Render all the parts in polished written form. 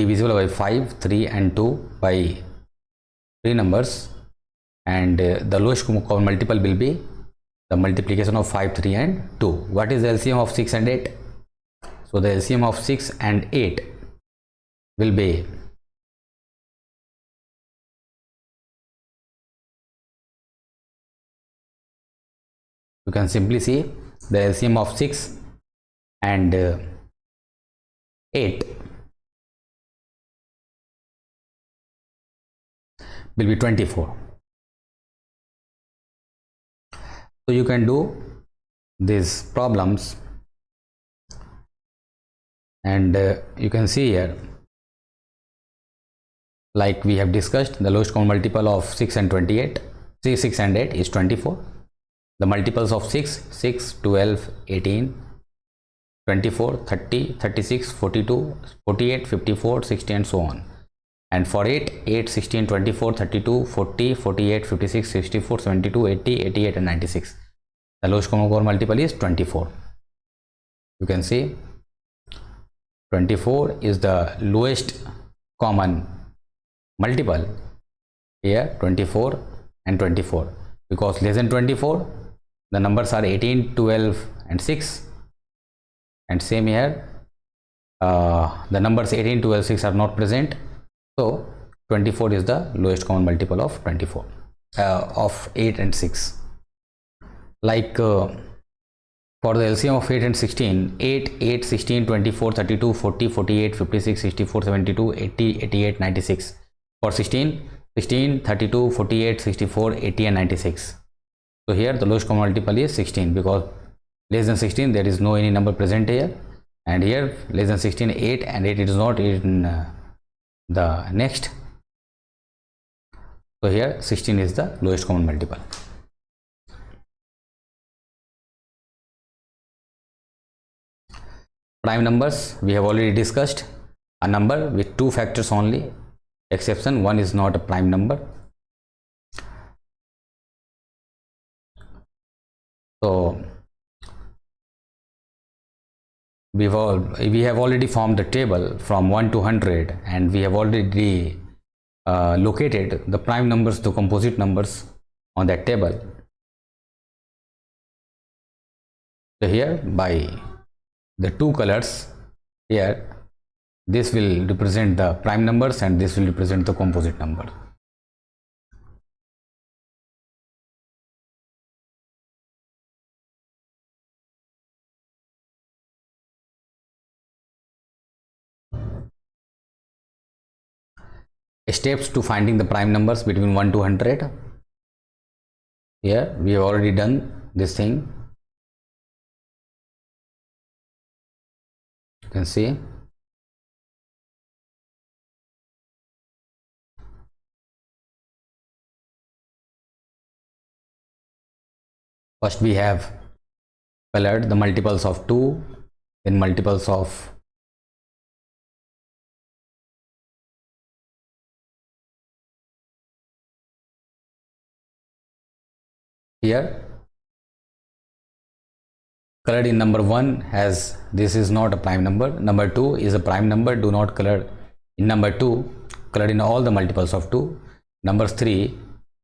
divisible by 5, 3 and 2 by 3 numbers, and the lowest common multiple will be the multiplication of 5, 3 and 2. What is the LCM of 6 and 8? So the LCM of 6 and 8 will be you can simply see the LCM of 6 and 8 will be 24. So you can do these problems, and you can see here, like we have discussed, the lowest common multiple of 6 and 28, 6 and 8 is 24. The multiples of 6, 12, 18, 24, 30, 36, 42, 48, 54, 60 and so on. And for 8, 16, 24, 32, 40, 48, 56, 64, 72, 80, 88 and 96. The lowest common multiple is 24. You can see 24 is the lowest common multiple here, 24 and 24, because less than 24 the numbers are 18, 12 and 6, and same here the numbers 18, 12, 6 are not present. So 24 is the lowest common multiple of 24 of 8 and 6. Like for the LCM of 8 and 16, 8, 16, 24, 32, 40, 48, 56, 64, 72, 80, 88, 96. For 16, 32, 48, 64, 80 and 96. So here the lowest common multiple is 16, because less than 16 there is no any number present here, and here less than 16, 8 and 8 is not in the next. So here 16 is the lowest common multiple. Prime numbers we have already discussed. A number with 2 factors only, exception 1 is not a prime number. So we have already formed the table from 1 to 100, and we have already located the prime numbers, the composite numbers on that table. So here by the 2 colors here, this will represent the prime numbers and this will represent the composite number. Steps to finding the prime numbers between 1 to 100. Here we have already done this thing. You can see first we have colored the multiples of 2, then multiples of here colored in number 1 has, this is not a prime number. Number 2 is a prime number, do not color in number 2, colored in all the multiples of 2. Number 3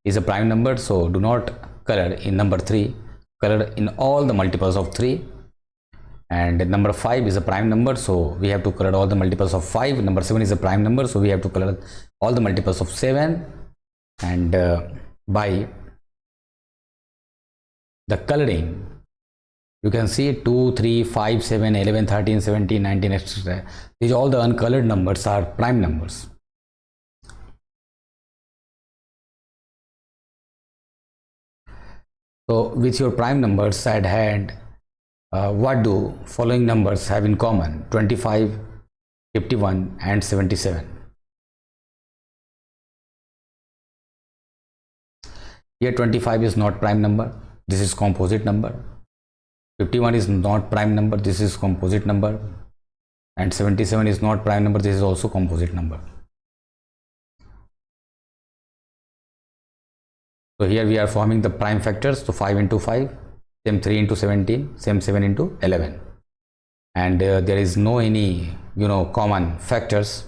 is a prime number, so do not color in number 3, color in all the multiples of 3. And number 5 is a prime number, so we have to color all the multiples of 5. Number 7 is a prime number, so we have to color all the multiples of 7. And by the coloring, you can see 2, 3, 5, 7, 11, 13, 17, 19, etc. These all the uncolored numbers are prime numbers. So with your prime numbers at hand, what do following numbers have in common? 25, 51 and 77. Here 25 is not prime number, this is composite number. 51 is not prime number, this is composite number, and 77 is not prime number, this is also composite number. So here we are forming the prime factors, so 5 into 5, same 3 into 17, same 7 into 11, and there is no any common factors